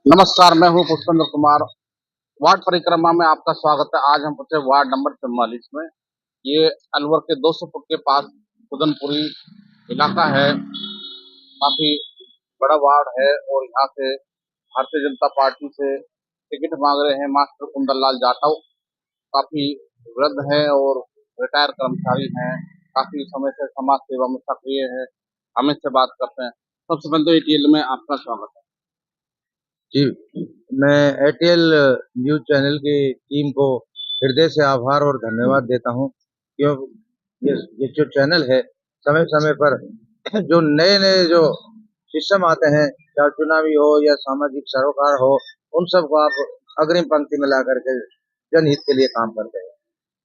नमस्कार, मैं हूँ पुष्पेंद्र कुमार। वार्ड परिक्रमा में आपका स्वागत है। आज हम पहुंचे वार्ड नंबर 44 में। ये अलवर के 200 फुट के पास खुदनपुरी इलाका है। काफी बड़ा वार्ड है और यहाँ से भारतीय जनता पार्टी से टिकट मांग रहे हैं मास्टर कुंदन लाल जाटव। काफी वृद्ध हैं और रिटायर कर्मचारी हैं। काफी समय से समाज सेवा में सक्रिय है। हम इससे बात करते हैं। सबसे पहले तो एटीएल में आपका स्वागत है। जी, मैं एटीएल न्यूज़ चैनल की टीम को हृदय से आभार और धन्यवाद देता हूँ, क्योंकि ये जो चैनल है, समय-समय पर जो नए-नए जो सिस्टम आते हैं, चाहे चुनावी हो या सामाजिक सरोकार हो, उन सबको आप अग्रिम पंक्ति में ला करके जनहित के लिए काम करते हैं।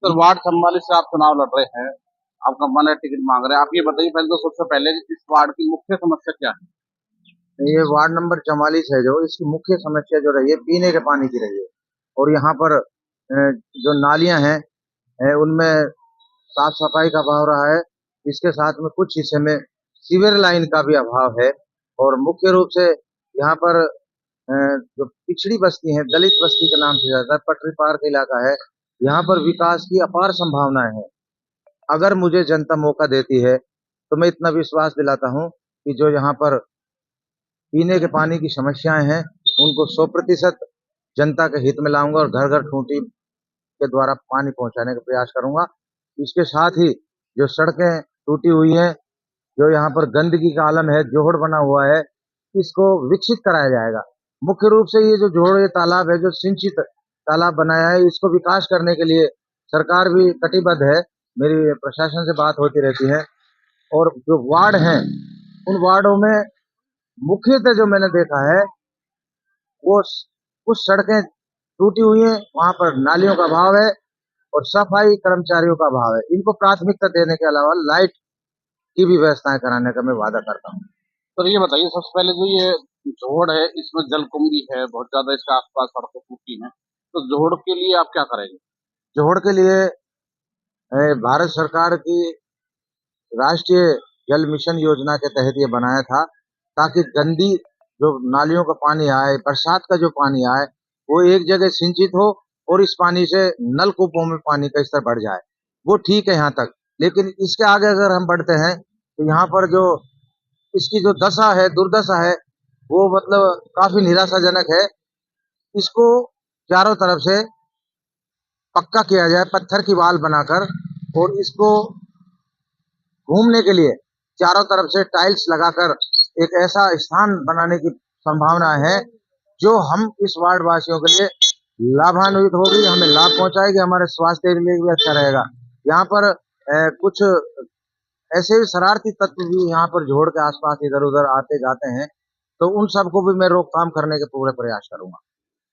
सर, वार्ड 44 से आप चुनाव लड़ रहे हैं। आपका मन है, टिकट मांग रहे हैं। आप ये बताइए पहले तो सबसे पहले कि इस वार्ड की मुख्य समस्या क्या है? ये वार्ड नंबर 44 है, जो इसकी मुख्य समस्या जो रही है, पीने के पानी की रही है। और यहाँ पर जो नालियाँ हैं, उनमें साफ सफाई का अभाव रहा है। इसके साथ में कुछ हिस्से में सीवर लाइन का भी अभाव है। और मुख्य रूप से यहाँ पर जो पिछड़ी बस्ती है, दलित बस्ती के नाम से जाता है, पटरी पार का इलाका है। यहाँ पर विकास की अपार संभावनाएं हैं। अगर मुझे जनता मौका देती है, तो मैं इतना विश्वास दिलाता हूँ कि जो यहाँ पर पीने के पानी की समस्याएं हैं, उनको 100% जनता के हित में लाऊंगा और घर-घर टूटी के द्वारा पानी पहुंचाने का प्रयास करूंगा। इसके साथ ही जो सड़कें टूटी हुई हैं, जो यहाँ पर गंदगी का आलम है, जोहड़ बना हुआ है, इसको विकसित कराया जाएगा। मुख्य रूप से ये जो जोहड़, ये तालाब है, जो सिंचित तालाब बनाया है, इसको विकास करने के लिए सरकार भी कटिबद्ध है। मेरी प्रशासन से बात होती रहती है। और जो वार्ड हैं, उन वार्डों में मुख्यतः जो मैंने देखा है, वो कुछ सड़कें टूटी हुई हैं, वहाँ पर नालियों का अभाव है और सफाई कर्मचारियों का अभाव है। इनको प्राथमिकता देने के अलावा लाइट की भी व्यवस्थाएं कराने का मैं वादा करता हूँ। सर, ये बताइए सबसे पहले जो ये जोड़ है, इसमें जलकुंभी है बहुत ज्यादा, इसके आसपास सड़कें टूटी हैं। तो जोड़ के लिए आप क्या करेंगे? जोहड़ के लिए भारत सरकार की राष्ट्रीय जल मिशन योजना के तहत ये बनाया था, ताकि गंदी जो नालियों का पानी आए, बरसात का जो पानी आए, वो एक जगह सिंचित हो और इस पानी से नलकूपों में पानी का स्तर बढ़ जाए। वो ठीक है यहाँ तक, लेकिन इसके आगे अगर हम बढ़ते हैं, तो यहाँ पर जो इसकी जो दशा है, दुर्दशा है, वो मतलब काफी निराशाजनक है। इसको चारों तरफ से पक्का किया जाए, पत्थर की वाल बनाकर, और इसको घूमने के लिए चारों तरफ से टाइल्स लगाकर एक ऐसा स्थान बनाने की संभावना है, जो हम इस वार्ड वासियों के लिए लाभान्वित होगी, हमें लाभ पहुंचाएगी, हमारे स्वास्थ्य के लिए भी अच्छा रहेगा। यहाँ पर कुछ ऐसे भी शरारती तत्व भी यहाँ पर जोड़ के आसपास इधर उधर आते जाते हैं, तो उन सबको भी मैं रोकथाम करने के पूरे प्रयास करूंगा।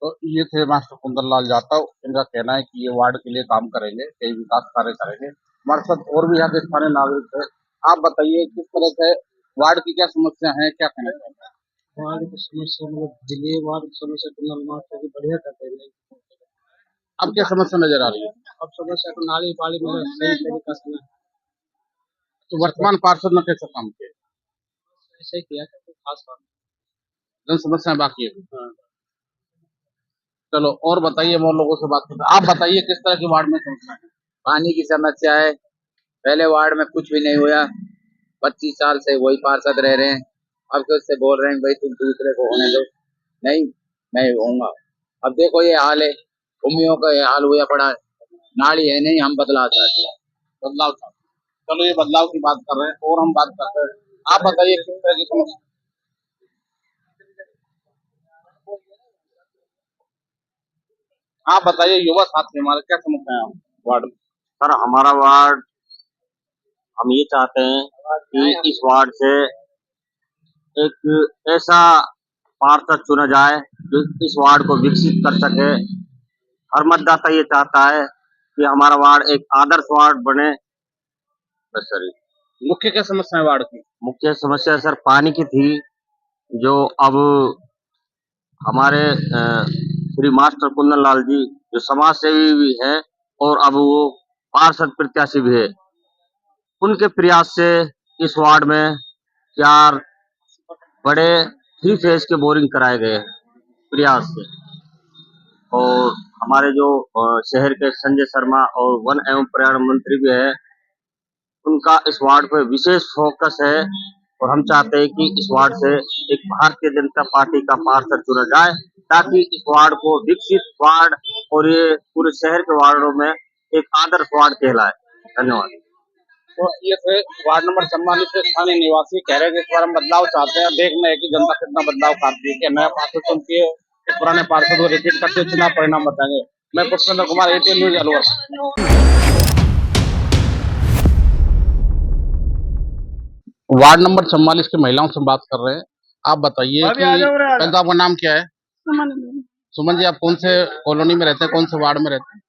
तो ये थे मास्टर कुंदन लाल जाटव। इनका कहना है कि ये वार्ड के लिए काम करेंगे, कई विकास कार्य करेंगे। हमारे साथ और भी यहाँ के स्थानीय नागरिक है। आप बताइए किस तरह से वार्ड की क्या समस्या है, क्या कहना चाहेंगे? वार्ड की समस्या मतलब दिल्ली वार्ड की समस्या कुंदन मास्टर जी बढ़िया करते हैं। अब क्या समस्या नजर आ रही है? अब समस्या तो नाली पानी में सही तरीका से ना तो वर्तमान पार्षद ने कैसे काम किया? ऐसे ही किया था, कोई खास बात जन समस्याएं बाकी है। नहीं। हाँ। चलो और बताइए, और लोगों से बात करते हैं। आप बताइए किस तरह की वार्ड में समस्या है? पानी की समस्या है। पहले वार्ड में कुछ भी नहीं हुआ, 25 साल से वही पार्षद रह रहे हैं। अब तो उससे बोल रहे हैं भाई तुम दूसरे को होने दो, नहीं मैं होऊंगा। अब देखो ये हाल है, भूमियों का ये हाल हुआ पड़ा है। नाली है नहीं, हम बदलाव चाहते हैं। बदलाव था। चलो ये बदलाव की बात कर रहे हैं और हम बात करते हैं। आप बताइए किस तरह की समस्या? आप बताइए, युवा साथी हमारे क्या समस्या है वार्ड में? सर हमारा वार्ड, हम ये चाहते हैं कि इस वार्ड से एक ऐसा पार्षद चुना जाए जो इस वार्ड को विकसित कर सके। हर मतदाता ये चाहता है कि हमारा वार्ड एक आदर्श वार्ड बने। बस सर, मुख्य क्या समस्या है वार्ड की? मुख्य समस्या सर पानी की थी, जो अब हमारे श्री मास्टर कुंदन लाल जी जो समाज सेवी भी है और अब वो पार्षद प्रत्याशी भी है, उनके प्रयास से इस वार्ड में 4 बड़े 3 फेज के बोरिंग कराए गए हैं। प्रयास से। और हमारे जो शहर के संजय शर्मा और वन एवं पर्यावरण मंत्री भी है, उनका इस वार्ड पे विशेष फोकस है और हम चाहते हैं कि इस वार्ड से एक भारतीय जनता पार्टी का पार्षद चुना जाए, ताकि इस वार्ड को विकसित वार्ड और ये पूरे शहर के वार्डों में एक आदर्श वार्ड कहलाए। धन्यवाद। तो ये थे वार्ड नंबर 44 के स्थानीय निवासी, कह रहे हैं कि इस बार हम बदलाव चाहते हैं, देखना है कि जनता कितना बदलाव करती है, क्या नया पार्षद चुनती है, पुराने पार्षद को रिपीट करते चुनाव परिणाम बताएंगे। मैं Pushpendra Kumar, ATN news Alwar. Ward number 44 की महिलाओं से बात कर रहे हैं। आप बताइए कि पहले तो आपका नाम क्या है? सुमन सुमन जी, आप कौन से कॉलोनी में रहते हैं, कौन से वार्ड में रहते हैं?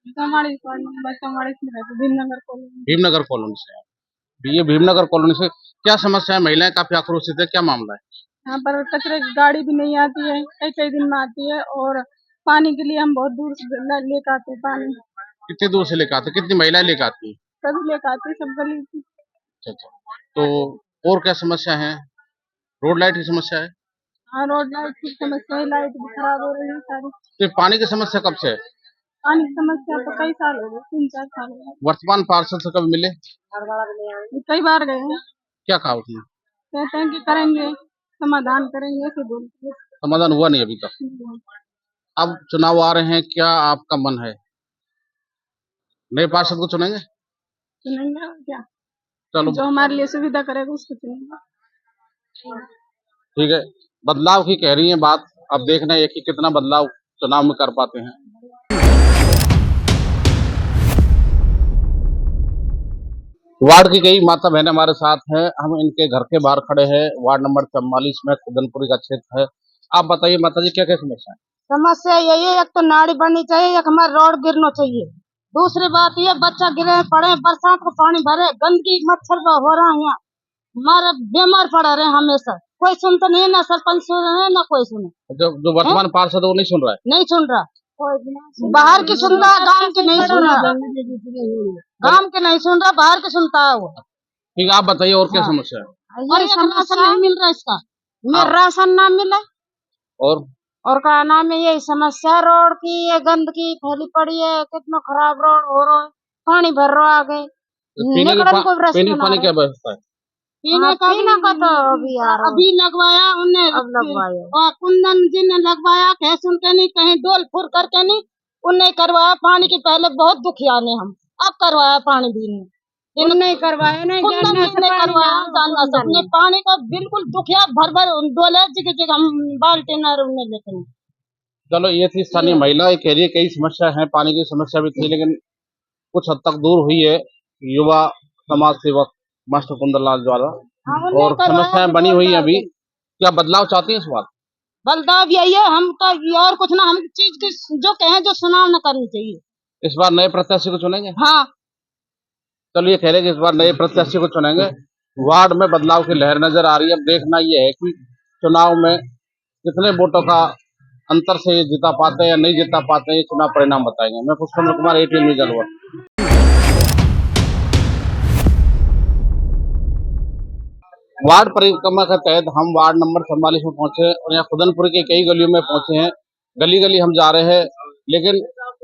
44 वार्ड नंबर 44 में रहते, भीमनगर कॉलोनी। भीमनगर कॉलोनी से। ये भीमनगर कॉलोनी से क्या समस्या है? महिलाएं काफी आक्रोशित है, क्या मामला है? यहाँ पर कचरे की गाड़ी भी नहीं आती है, कई कई दिन में आती है, और पानी के लिए हम बहुत दूर से लेकर आते हैं पानी। कितनी दूर से लेकर आते, कितनी महिलाएं लेकर आती है? सभी लेकर आते हैं, सब गली की। अच्छा, तो और क्या समस्या है? रोड लाइट की समस्या है? हाँ, रोड लाइट की समस्या है, लाइट भी खराब हो रही है सारी। तो पानी की समस्या कब से है? पानी की समस्या तो कई साल हो गए, 3-4 साल हो गए। वर्तमान पार्षद से कब मिले? कई बार गए हैं, क्या कहा उसने? कहते हैं कि करेंगे, समाधान करेंगे, ऐसे बोलते हैं। समाधान हुआ नहीं अभी तक। अब चुनाव आ रहे हैं, क्या आपका मन है नए पार्षद को चुनेंगे? चुनेंगे और क्या, चलो जो हमारे लिए सुविधा करेगा उसको चुनेंगे। ठीक है, बदलाव की कह रही है बात, अब देखना है कि कितना बदलाव चुनाव में कर पाते हैं। वार्ड की कई माता बहनें हमारे साथ हैं, हम इनके घर के बाहर खड़े हैं। वार्ड नंबर 44 में खुदनपुरी का क्षेत्र है। आप बताइए माता जी, क्या क्या समस्या है? समस्या यही है, एक तो नाली बननी चाहिए, एक हमारा रोड गिरना चाहिए। दूसरी बात ये, बच्चा गिरे पड़े, बरसात को पानी भरे, गंदगी मच्छर हो रहा है, यहाँ हमारे बीमार पड़ रहे हैं हमेशा। कोई सुनता नहीं, ना सरपंच सुन रहे हैं, ना कोई सुने। जो वर्तमान पार्षद है वो नहीं सुन रहा है? नहीं सुन रहा, बाहर की सुनता है, गांव की नहीं सुन रहा, गांव की नहीं सुन रहा, बाहर की सुनता है वो। ठीक है, आप बताइए और क्या समस्या है? और ये राशन नहीं मिल रहा इसका, मेरा राशन ना मिला, और क्या नाम है, यही समस्या रोड की, ये गंदगी फैली पड़ी है, कितना खराब रोड हो रहा है, पानी भर रहा है आगे, पीने के पानी क्या व्यवस्था है? पीने का तो अभी लगवाया उनने, अब लगवाया, और कुंदन जी ने लगवाया, कह सुन के नहीं, कहीं डोल फुर करके नहीं, उनने करवाया पानी की। पहले बहुत दुखिया ने हम, अब करवाया पानी भी नहीं करवाया, नहीं कुंदन जी ने करवाया, जानना सबने पानी का बिल्कुल दुखिया, भर भर डोले जगह हम बाल्टी न उन्हें लेते। चलो, ये थी स्थानीय महिला, कह रही है कई समस्या है, पानी की समस्या भी थी, लेकिन कुछ हद तक दूर हुई है युवा समाज सेवक मास्टर कुंदन लाल द्वारा, और समस्याएं बनी हुई है अभी। क्या बदलाव चाहती है इस बार? बदलाव यही है, हम तो और कुछ ना, हम चीज की जो कहें, जो सुनाव न करनी चाहिए। इस बार नए प्रत्याशी को चुनेंगे? हाँ, चलो, ये कह रहे हैं कि इस बार नए प्रत्याशी को चुनेंगे। वार्ड में बदलाव की लहर नजर आ रही है। अब देखना ये है कि चुनाव में कितने वोटों का अंतर से ये जिता पाते हैं या नहीं जिता पाते हैं, ये चुनाव परिणाम बताएंगे। मैं Pushpendra Kumar, ATN news Alwar. Ward परिक्रमा के तहत हम वार्ड नंबर 44 में पहुंचे और यहाँ खुदनपुर के कई गलियों में पहुंचे हैं। गली गली हम जा रहे हैं, लेकिन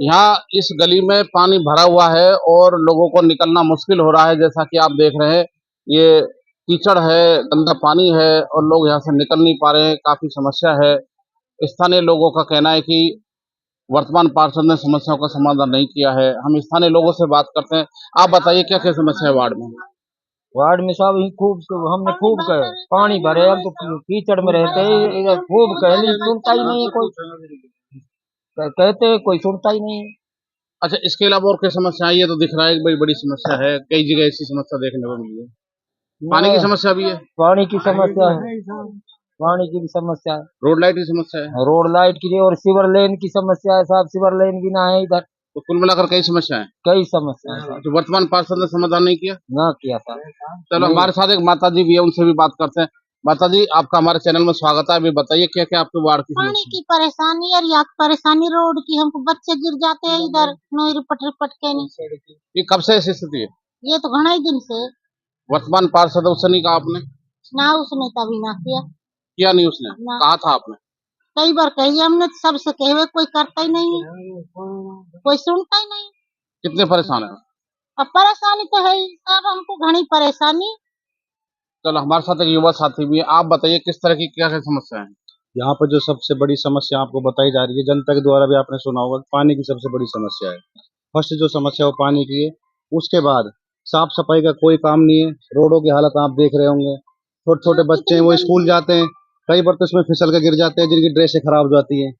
यहाँ इस गली में पानी भरा हुआ है और लोगों को निकलना मुश्किल हो रहा है। जैसा कि आप देख रहे हैं, ये कीचड़ है, गंदा पानी है और लोग यहाँ से निकल नहीं पा रहे हैं, काफी समस्या है। स्थानीय लोगों का कहना है कि वर्तमान पार्षद ने समस्याओं का समाधान नहीं किया है। हम स्थानीय लोगों से बात करते हैं। आप बताइए, क्या क्या समस्या है वार्ड में? वार्ड में सब ही खूब, हमने खूब कहे, पानी भरे, अब तो कीचड़ में रहते हैं, इधर खूब कहे, नहीं सुनता ही नहीं है कोई, कहते हैं कोई सुनता ही नहीं है। अच्छा, इसके अलावा और क्या समस्या है? ये तो दिख रहा है एक बड़ी बड़ी समस्या है, कई जगह ऐसी समस्या देखने को मिली है। पानी की समस्या भी है? पानी की समस्या है, पानी की भी समस्या है, रोड लाइट की समस्या है? रोड लाइट की, और सीवर लेन की समस्या है साहब, सीवर लेन भी ना है इधर, तो कुल मिलाकर कई समस्या है। कई समस्या है, जो वर्तमान पार्षद ने समाधान नहीं किया? ना किया था। चलो, हमारे साथ एक माता जी भी है, उनसे भी बात करते हैं। माता जी, आपका हमारे चैनल में स्वागत है। अभी बताइए, क्या क्या आपके वार्ड की पानी की परेशानी और यहाँ परेशानी रोड की, हमको बच्चे गिर जाते हैं इधर, नोई रिपट रिपट के नहीं। ये कब से ऐसी स्थिति है? ये तो घना ही दिन से। वर्तमान पार्षद उससे नहीं कहा आपने? ना उसने तभी ना किया। किया नहीं उसने? ना। कहा था आपने? कई बार कही हमने, सबसे कहे हुए कोई करता ही नहीं है, कोई सुनता ही नहीं। कितने परेशान हैं? अब परेशानी तो है ही, अब हमको घनी परेशानी। चलो हमारे साथ एक युवा साथी भी है, आप बताइए किस तरह की क्या क्या समस्या है? यहाँ पर जो सबसे बड़ी समस्या आपको बताई जा रही है, जनता के द्वारा भी आपने सुना होगा, पानी की सबसे बड़ी समस्या है। फर्स्ट जो समस्या वो पानी की है, उसके बाद साफ सफाई का कोई काम नहीं है। रोडों की हालत आप देख रहे होंगे, छोटे छोटे बच्चे हैं वो स्कूल जाते हैं, कई बार तो इसमें फिसल कर गिर जाते हैं, जिनकी ड्रेसें खराब हो जाती हैं।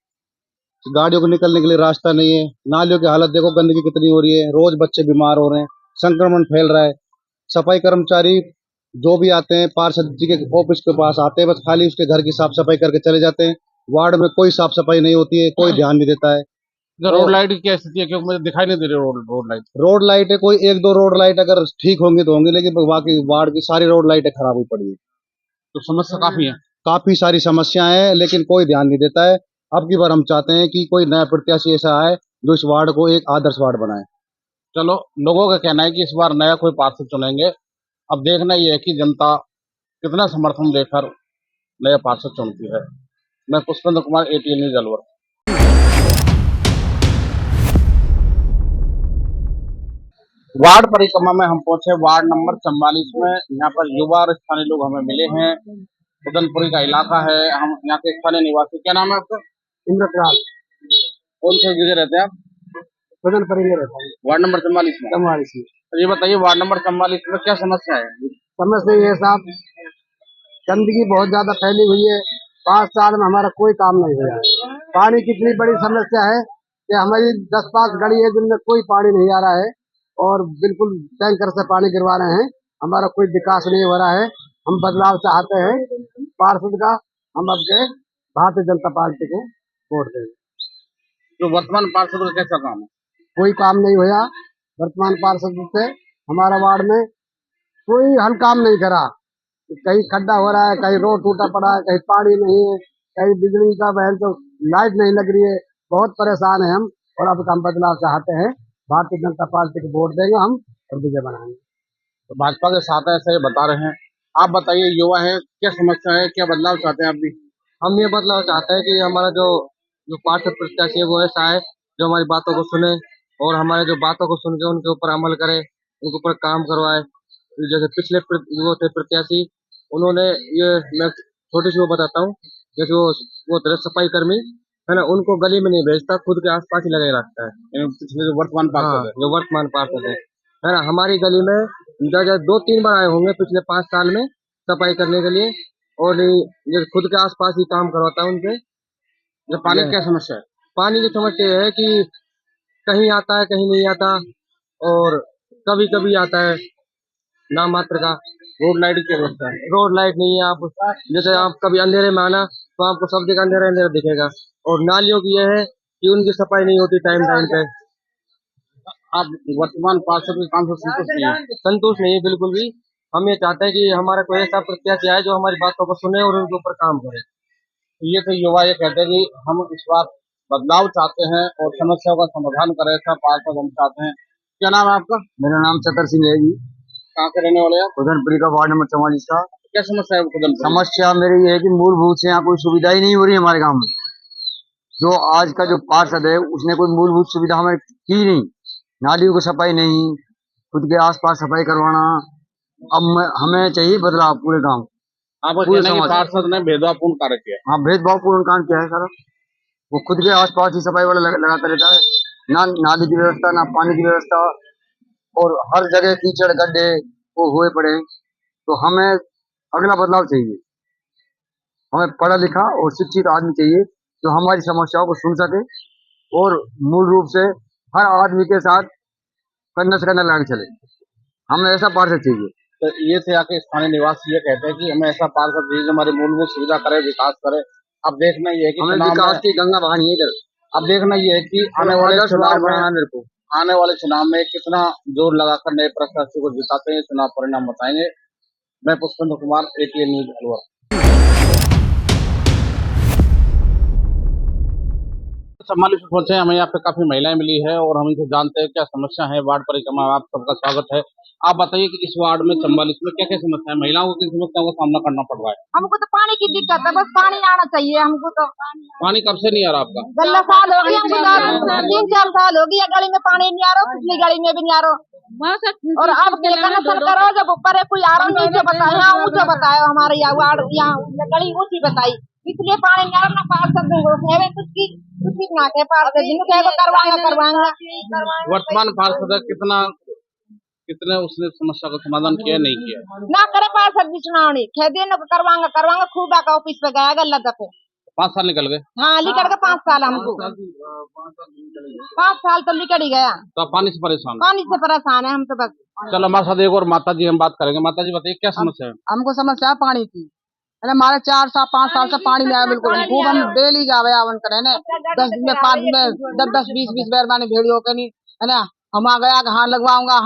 गाड़ियों को निकलने के लिए रास्ता नहीं है। नालियों की हालत देखो, गंदगी कितनी हो रही है, रोज बच्चे बीमार हो रहे हैं, संक्रमण फैल रहा है। सफाई कर्मचारी जो भी आते हैं पार्षद जी के ऑफिस के पास आते हैं, बस खाली उसके घर की साफ सफाई करके चले जाते हैं। वार्ड में कोई साफ सफाई नहीं होती है, कोई ध्यान नहीं देता है। रोड लाइट की क्या स्थिति है, क्योंकि मुझे दिखाई नहीं दे रही रोड लाइट। रोड लाइट है, कोई एक दो रोड लाइट अगर ठीक होंगी तो होंगी, लेकिन बाकी वार्ड की सारी रोड लाइटें खराब हुई पड़ी है। तो समस्या काफी है। काफी सारी समस्याएं हैं, लेकिन कोई ध्यान नहीं देता है। अब की बार हम चाहते हैं कि कोई नया प्रत्याशी ऐसा आए जो इस वार्ड को एक आदर्श वार्ड बनाए। चलो लोगों का कहना है कि इस बार नया कोई पार्षद चुनेंगे। अब देखना ये है कि जनता कितना समर्थन देकर नया पार्षद चुनती है। मैं Pushpendra Kumar, ATN news Alwar. Ward परिक्रमा में हम पहुंचे वार्ड नंबर 44 में। यहाँ पर युवा और स्थानीय लोग हमें मिले हैं। उदनपुरी का इलाका है, हम यहाँ के स्थानीय निवासी। क्या नाम है आपका? इंद्रपाल कौन से जगह रहते हैं आप? उदनपुरी में रहता है, वार्ड नंबर 44 में। 44 में। तो ये बताइए वार्ड नंबर 44 में क्या समस्या है? समस्या ये साहब, गंदगी बहुत ज्यादा फैली हुई है। 5 साल में हमारा कोई काम नहीं हुआ है। पानी की इतनी बड़ी समस्या है कि हमारी 10-5 गली है जिनमें कोई पानी नहीं आ रहा है और बिल्कुल टैंकर से पानी गिरवा रहे हैं। हमारा कोई विकास नहीं हो रहा है। हम बदलाव चाहते हैं पार्षद का, हम अपने भारतीय जनता पार्टी को वोट देंगे। जो वर्तमान पार्षद का कैसा काम है? कोई काम नहीं हुआ वर्तमान पार्षद से। हमारा वार्ड में कोई हल काम नहीं करा। कहीं खड्डा हो रहा है, कहीं रोड टूटा पड़ा है, कहीं पानी नहीं है, कहीं बिजली का बहन तो लाइट नहीं लग रही है। बहुत परेशान है हम और अब हम बदलाव चाहते हैं। भारतीय जनता पार्टी को वोट देंगे हम और विजय बनाएंगे। तो भाजपा के साथ ऐसे ही बता रहे हैं। आप बताइए, युवा है, क्या समस्या है, क्या बदलाव चाहते हैं आप भी? हम ये बदलाव चाहते हैं कि हमारा जो पार्षद प्रत्याशी है वो ऐसा है जो हमारी बातों को सुने और हमारे जो बातों को सुन के उनके ऊपर अमल करे, उनके ऊपर काम करवाए। जैसे पिछले वो थे प्रत्याशी, उन्होंने ये, मैं छोटी सी वो बताता हूँ, जैसे वो थे सफाई कर्मी है ना, उनको गली में नहीं भेजता, खुद के आसपास ही लगे रखता है। पिछले जो वर्तमान पार्षद है, जो वर्तमान पार्षद है ना, हमारी गली में 2-3 बार आए होंगे पिछले 5 साल में सफाई करने के लिए, और ये खुद के आसपास ही काम करवाता है उनके। जो पानी की क्या समस्या है? पानी की समस्या ये है कि कहीं आता है कहीं नहीं आता, और कभी कभी आता है नाम मात्र का। रोड लाइट की व्यवस्था है? रोड लाइट नहीं है। आप जैसे आप कभी अंधेरे में आना तो आपको सब जगह अंधेरा अंधेरा दिखेगा। और नालियों की यह है कि उनकी सफाई नहीं होती टाइम पे। आप वर्तमान पार्षद के काम से संतुष्ट नहीं है? संतुष्ट नहीं है बिल्कुल भी। हम ये चाहते हैं कि हमारा कोई ऐसा प्रत्याशी आए जो हमारी बातों को सुने और उनके ऊपर काम करे। ये तो युवा ये कहते हैं कि हम इस बार बदलाव चाहते हैं और समस्याओं का समाधान करें, ऐसा पार्षद हम चाहते हैं। क्या नाम है आपका? मेरा नाम चतर सिंह है जी। कहाँ के रहने वाले हैं? उदनपुरी का वार्ड नंबर 44 का। क्या समस्या है उदनपुर? समस्या मेरी ये है कि मूलभूत से यहाँ कोई सुविधा ही नहीं हो रही है हमारे गाँव में। जो आज का जो पार्षद है उसने कोई मूलभूत सुविधा हमें की नहीं। नालियों की सफाई नहीं, खुद के आसपास सफाई करवाना। अब हमें चाहिए बदलाव पूरे गांव। आपका कहना है कि पार्षद ने भेदभावपूर्ण कार्य किया? हाँ, भेदभावपूर्ण काम किया है सर। वो खुद के आसपास ही सफाई वाला लगाता रहता है, ना नाली की व्यवस्था, ना पानी की व्यवस्था, और हर जगह कीचड़ गड्ढे वो हुए पड़े। तो हमें अगला बदलाव चाहिए। हमें पढ़ा लिखा और शिक्षित आदमी चाहिए जो हमारी समस्याओं को सुन सके और मूल रूप से हर आदमी के साथ कंधे से कंधा लगा चले। हमें ऐसा पार्षद चाहिए। तो ये थे आके स्थानीय निवासी ये कहते हैं कि हमें ऐसा पार्षद चाहिए जो हमारी मूलभूत सुविधा करे, विकास करे। अब देखना ये है कि हमें विकास की गंगा बहानी है इधर। अब देखना ये है कि आने वाले चुनाव में कितना जोर लगाकर नए प्रत्याशी को जिताते हैं, चुनाव परिणाम बताएंगे। मैं पुष्पेंद्र कुमार, ATN न्यूज़ अलवर। 44 में पहुंचे, हमें यहाँ पे काफी महिलाएं मिली है और हम इनसे जानते हैं क्या समस्या है। वार्ड परिक्रमा में आप सबका स्वागत है। आप बताइए कि इस वार्ड में 44 में क्या क्या समस्या है, महिलाओं को किन समस्याओं का सामना करना पड़ रहा है? हमको तो पानी की दिक्कत है, बस पानी आना चाहिए हमको तो। पानी कब से नहीं आ रहा आपका? गल्ला साल हो गई हमको, 3-4 साल हो गई, गली में पानी नहीं आ रहा, पिछली गली में भी नहीं आ रहा। और अब कनेक्शन करो, जब ऊपर है कोई आ रहा नीचे बताओ, यहाँ ऊँचा बताओ, हमारे यहाँ वार्ड यहाँ गली ऊँची बताई, इसलिए पानी नहीं आ रहा। ना पार्षद कुछ भी ना कहे, पार्षद जिनको करवाएंगे। वर्तमान पार्षद कितने उसने समस्या का समाधान किया नहीं किया? ना करे पार्षद भी चुनावी खेदे न करवाएंगे खूब आका ऑफिस पे गया गल्ला पे 5 साल निकल गए। हाँ लिखड़ के 5 साल हमको 5 साल तो लिखड़ ही गया। तो आप पानी से परेशान है हम तो बस। चलो हमारे साथ एक और माता जी हम बात करेंगे। माता जी बताइए क्या समस्या है? हमको समस्या है पानी की, है ना। हमारे 4-5 साल से पानी नहीं आया बिल्कुल। खूब हम डेली जावे आवन करे ने 10 दिन में 5 दिन में 10-20 बेर पानी भेड़ियों के नहीं, है ना। हम आ गया हाँ लगवाऊंगा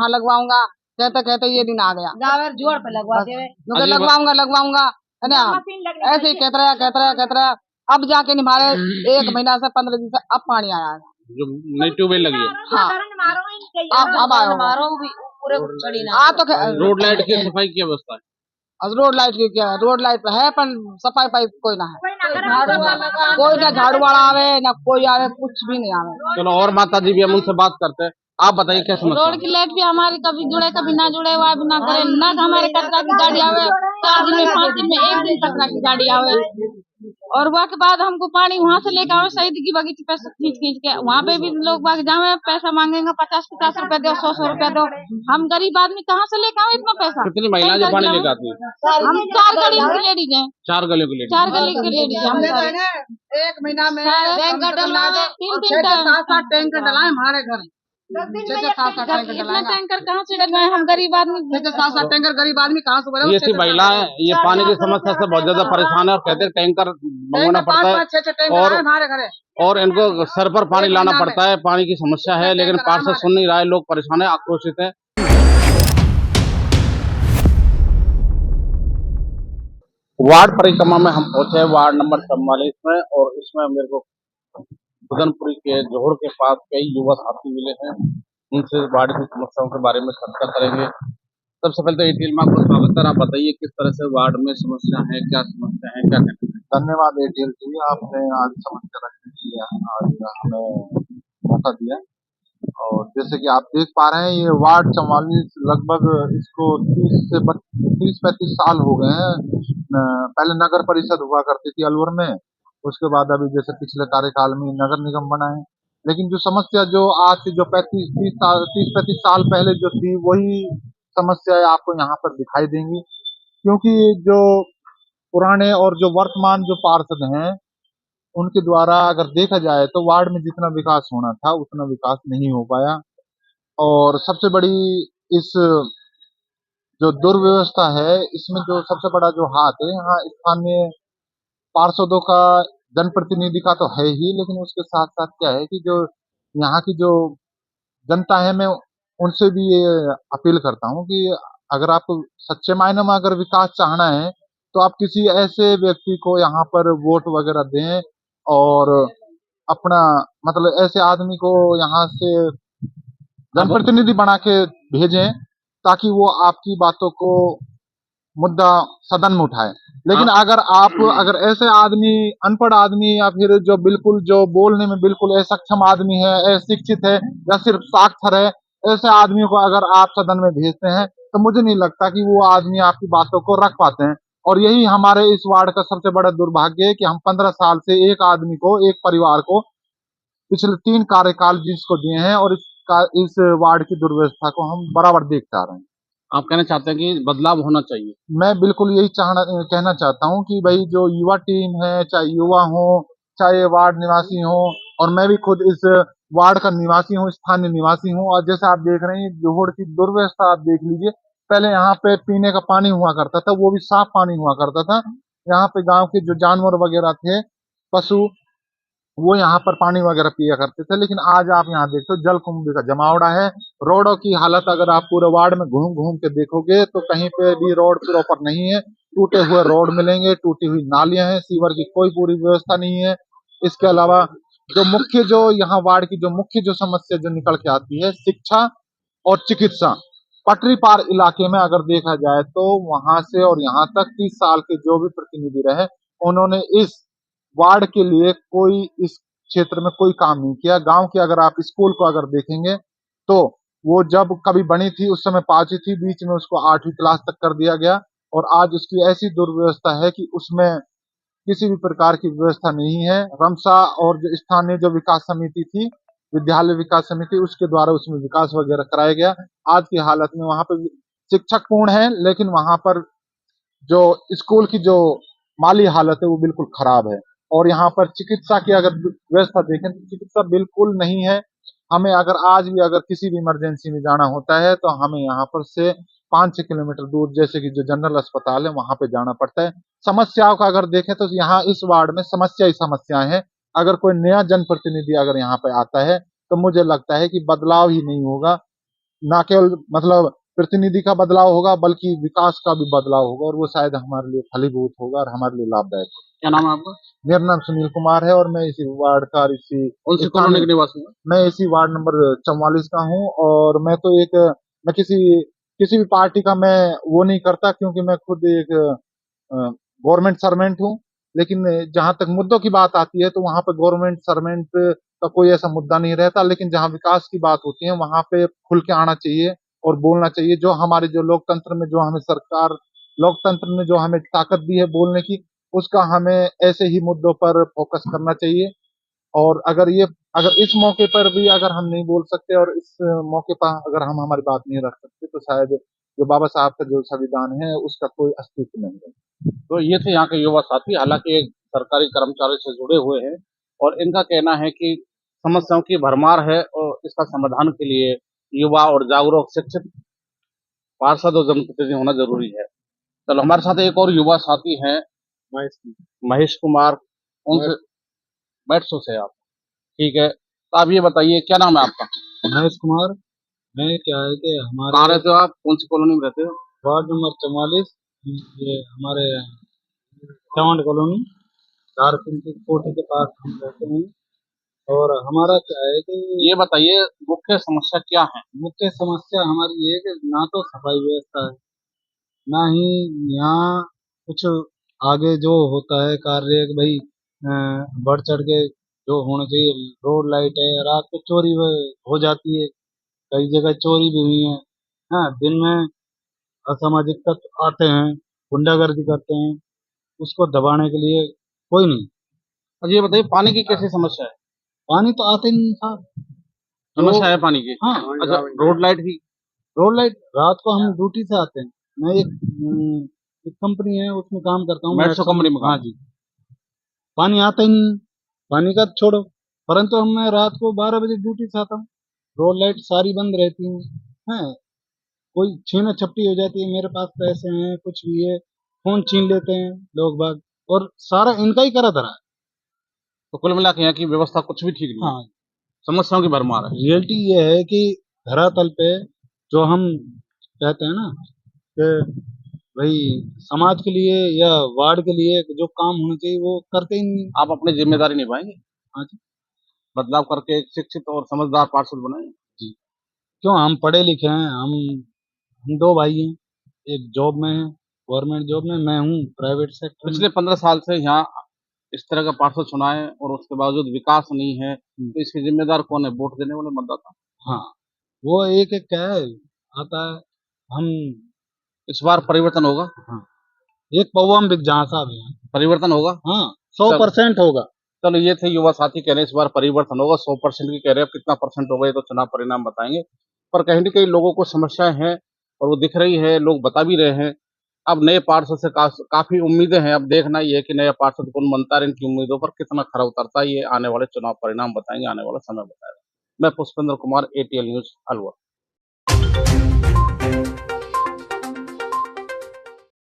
कहते ये दिन आ गया जोड़ पे लगवाऊंगा, है ना। ऐसे ही कहते रहा अब जाके निभारे 1 महीना से 15 दिन से अब पानी आया है, जो नई ट्यूबवेल लगी है। हाँ अब आयो तो रोड लाइट की सफाई की व्यवस्था है? रोड लाइट की क्या, रोड लाइट पे है पर सफाई पाई कोई ना है, कोई ना झाड़ू वाला आवे ना कोई आवे, कुछ भी नहीं आवे। चलो और माता जी भी हम उनसे बात करते हैं। आप बताइए क्या समस्या? रोड की लाइट भी हमारी कभी जुड़े कभी ना जुड़े, वह भी ना करे ना। हमारे कचरा की गाड़ी आवे 4 दिन में 5 दिन में 1 दिन कचरा की गाड़ी आवे, और वह के बाद हमको पानी वहाँ से लेकर आवे शहीद की बगीचे पे खींच के। वहाँ पे भी लोग बाग जावे पैसा मांगेंगे 50-50 रुपए दो, 100 रुपए दो। हम गरीब आदमी कहाँ से लेकर आवे इतना पैसा? कितनी महिलाएं जो पानी लेकर आती है? हम 4 गलियों की लेडीज हैं। 4 गलियों की लेडीज? 4 गली की लेडीज हम 1 महीना में टैंकर डलवाए 6-7 टैंकर डलाए हमारे घर। 6-7 इतना टैंकर कहाँ से डलवाए? हम गरीब आदमी 6-7 टैंकर गरीब आदमी कहाँ से ये सी महिलाएं ये पानी की समस्या से बहुत ज्यादा परेशान है और कहते हैं टैंकर मंगवाना पड़ता है और इनको सर पर पानी लाना पड़ता है। पानी की समस्या है लेकिन पार्षद सुन नहीं रहा है, लोग परेशान है, आक्रोशित है। वार्ड परिक्रमा में हम पहुंचे वार्ड नंबर 44 में, और इसमें मेरे को बुदनपुरी के जोहड़ के पास कई युवा साथी मिले हैं। उनसे वार्ड की समस्याओं के बारे में चर्चा करेंगे। सबसे पहले तो एटीएल में आपका स्वागत है। आप बताइए किस तरह से वार्ड में समस्या है, क्या समस्या है, क्या कहते हैं? धन्यवाद एटीएल जी, आपने आज समस्या रखने के लिए आज हमें मौका दिया। और जैसे कि आप देख पा रहे हैं ये वार्ड 44 लगभग इसको 30-35 साल हो गए हैं। पहले नगर परिषद हुआ करती थी अलवर में, उसके बाद अभी जैसे पिछले कार्यकाल में नगर निगम बना है। लेकिन जो समस्या जो आज से जो 30-35 साल पहले जो थी वही समस्याएं आपको यहाँ पर दिखाई देंगी, क्योंकि जो पुराने और जो वर्तमान जो पार्षद हैं उनके द्वारा अगर देखा जाए तो वार्ड में जितना विकास होना था उतना विकास नहीं हो पाया। और सबसे बड़ी इस जो दुर्व्यवस्था है इसमें जो सबसे बड़ा जो हाथ है यहाँ स्थानीय पार्षदों का, जनप्रतिनिधि का तो है ही, लेकिन उसके साथ साथ क्या है कि जो यहाँ की जो जनता है मैं उनसे भी ये अपील करता हूँ कि अगर आपको सच्चे मायने में अगर विकास चाहना है तो आप किसी ऐसे व्यक्ति को यहाँ पर वोट वगैरह दें और अपना मतलब ऐसे आदमी को यहाँ से जनप्रतिनिधि बना के भेजें ताकि वो आपकी बातों को मुद्दा सदन में उठाए। लेकिन अगर ऐसे आदमी अनपढ़ आदमी या फिर जो बिल्कुल जो बोलने में बिल्कुल असक्षम आदमी है, अशिक्षित है या सिर्फ साक्षर है, ऐसे आदमियों को अगर आप सदन में भेजते हैं तो मुझे नहीं लगता कि वो आदमी आपकी बातों को रख पाते हैं। और यही हमारे इस वार्ड का सबसे बड़ा दुर्भाग्य है कि हम 15 साल से एक आदमी को, एक परिवार को पिछले 3 कार्यकाल जिसको दिए हैं और इस वार्ड की दुर्व्यवस्था को हम बराबर देखते आ रहे हैं। आप कहना चाहते हैं कि बदलाव होना चाहिए? मैं बिल्कुल यही कहना चाहता हूँ कि भाई जो युवा टीम है, चाहे युवा हो चाहे वार्ड निवासी हो, और मैं भी खुद इस वार्ड का निवासी हूँ, स्थानीय निवासी हूँ। और जैसे आप देख रहे हैं जोहड़ की दुर्व्यवस्था आप देख लीजिए। पहले यहाँ पे पीने का पानी हुआ करता था, वो भी साफ पानी हुआ करता था। यहाँ पे गांव के जो जानवर वगैरह थे, पशु, वो यहाँ पर पानी वगैरह पिया करते थे। लेकिन आज आप यहाँ देखते हो जल कुंभ का जमावड़ा है। रोडों की हालत अगर आप पूरे वार्ड में घूम घूम के देखोगे तो कहीं पे भी रोड प्रॉपर नहीं है। टूटे हुए रोड मिलेंगे, टूटी हुई नालियां हैं, सीवर की कोई पूरी व्यवस्था नहीं है। इसके अलावा जो यहाँ वार्ड की जो मुख्य जो समस्या जो निकल के आती है, शिक्षा और चिकित्सा पटरी पार इलाके में अगर देखा जाए तो वहां से और यहाँ तक 30 साल के जो भी प्रतिनिधि रहे, उन्होंने इस वार्ड के लिए कोई इस क्षेत्र में कोई काम नहीं किया। गांव के अगर आप स्कूल को अगर देखेंगे तो वो जब कभी बनी थी उस समय 5वीं थी, बीच में उसको 8वीं क्लास तक कर दिया गया और आज उसकी ऐसी दुर्व्यवस्था है कि उसमें किसी भी प्रकार की व्यवस्था नहीं है। रमसा और जो स्थानीय जो विकास समिति थी, विद्यालय विकास समिति, उसके द्वारा उसमें विकास वगैरह कराया गया। आज की हालत में वहां पे शिक्षक पूर्ण है, लेकिन वहां पर जो स्कूल की जो माली हालत है वो बिल्कुल खराब है। और यहाँ पर चिकित्सा की अगर व्यवस्था देखें तो चिकित्सा बिल्कुल नहीं है। हमें अगर आज भी अगर किसी भी इमरजेंसी में जाना होता है तो हमें यहाँ पर से 5-6 किलोमीटर दूर, जैसे कि जो जनरल अस्पताल है, वहां पे जाना पड़ता है। समस्याओं का अगर देखें तो यहाँ इस वार्ड में समस्या ही समस्याएं हैं। अगर कोई नया जनप्रतिनिधि अगर यहाँ पे आता है तो मुझे लगता है कि बदलाव ही नहीं होगा, ना केवल मतलब प्रतिनिधि का बदलाव होगा बल्कि विकास का भी बदलाव होगा और वो शायद हमारे लिए फलीभूत होगा और हमारे लिए लाभदायक होगा। क्या नाम है आपका? मेरा नाम सुनील कुमार है और मैं इसी वार्ड का कौन सी कॉलोनी के निवासी हैं? मैं इसी वार्ड नंबर 44 का हूँ। और मैं तो मैं किसी भी पार्टी का मैं वो नहीं करता, क्योंकि मैं खुद एक गवर्नमेंट सर्वेंट हूँ। लेकिन जहां तक मुद्दों की बात आती है तो वहां पे गवर्नमेंट सर्वेंट का कोई ऐसा मुद्दा नहीं रहता, लेकिन जहां विकास की बात होती है वहां पे खुल के आना चाहिए और बोलना चाहिए। जो हमारे जो लोकतंत्र में जो हमें सरकार, लोकतंत्र ने जो हमें ताकत दी है बोलने की, उसका हमें ऐसे ही मुद्दों पर फोकस करना चाहिए। और अगर इस मौके पर भी अगर हम नहीं बोल सकते और इस मौके पर अगर हम हमारी बात नहीं रख सकते तो शायद जो बाबा साहब का जो संविधान है उसका कोई अस्तित्व नहीं है। तो ये थे यहाँ के युवा साथी, हालांकि एक सरकारी कर्मचारी से जुड़े हुए हैं और इनका कहना है कि समस्याओं की भरमार है और इसका समाधान के लिए युवा और जागरूक शिक्षित पार्षद और जनप्रतिनिधि होना जरूरी है। चलो, हमारे साथ एक और युवा साथी हैं, महेश कुमार। उनसे मैट्सो से आप, ठीक है, तो आप ये बताइए क्या नाम है आपका? महेश कुमार। मैं क्या है कि कहाँ हमारे रहते हो आप? कौन सी कॉलोनी में रहते हो? वार्ड नंबर 44, ये हमारे चौंड कॉलोनी झारखंड की कोठी के पास हम रहते हैं। और हमारा क्या है कि ये बताइए मुख्य समस्या क्या है? मुख्य समस्या हमारी ये है कि ना तो सफाई व्यवस्था है, ना ही यहाँ कुछ आगे जो होता है कार्य कि भाई बढ़ चढ़ के जो होना चाहिए। रोड लाइट है, रात को चोरी हो जाती है, कई जगह चोरी भी हुई है। हाँ, दिन में असामाजिक तत्व आते हैं, गुंडागर्दी करते हैं, उसको दबाने के लिए कोई नहीं। और ये बताइए पानी की कैसी समस्या है? पानी तो आते नहीं था। समस्या है पानी की? हाँ, अच्छा, रोड लाइट की? रोड लाइट रात को हम ड्यूटी से आते हैं। मैं एक कंपनी है उसमें काम करता हूँ, मैट्सो कंपनी में? हाँ जी। पानी आता ही नहीं, पानी का छोड़ो, परंतु हम मैं रात को 12 बजे ड्यूटी से आता हूँ, रोड लाइट सारी बंद रहती हैं। हाँ, कोई छीना छपटी हो जाती है, मेरे पास पैसे हैं कुछ भी है, फोन छीन लेते हैं लोग बाग, और सारा इनका ही करा धरा है। तो कुल मिला के यहाँ की व्यवस्था कुछ भी ठीक नहीं है। हाँ, समस्याओं की भरमार है। रियलिटी ये है कि धरातल पे जो हम कहते हैं ना कि भाई समाज के लिए या वार्ड के लिए जो काम होना चाहिए वो करते ही नहीं। आप अपनी जिम्मेदारी निभाएंगे? हाँ जी। बदलाव करके एक शिक्षित और समझदार पार्षद बनाएंगे? जी, क्यों, हम पढ़े लिखे हैं, हम 2 भाई हैं, एक जॉब में है, गवर्नमेंट जॉब में, मैं हूँ प्राइवेट सेक्टर में। पिछले 15 साल से यहाँ इस तरह का पार्षद चुना है और उसके बावजूद विकास नहीं है, तो इसके जिम्मेदार कौन है? वोट देने वाले मतदाता। हाँ, वो एक एक क्या है आता है। हम इस बार परिवर्तन होगा? हाँ, एक पौवा में बिक जहाँ साहब है, परिवर्तन होगा? हाँ, 100% होगा। चलो, ये थे युवा साथी कह रहे हैं इस बार परिवर्तन होगा। 100% की कह रहे हैं, कितना परसेंट होगा ये तो चुनाव परिणाम बताएंगे। पर कहीं न कहीं लोगों को समस्याएं हैं और वो दिख रही है, लोग बता भी रहे हैं। अब नए पार्षद से काफी उम्मीदें हैं। अब देखना ये है कि नया पार्षद कौन बनता है, इनकी उम्मीदों पर कितना खरा उतरता है, ये आने वाले चुनाव परिणाम बताएंगे, आने वाला समय बताएगा। मैं पुष्पेंद्र कुमार, ATL न्यूज अलवर।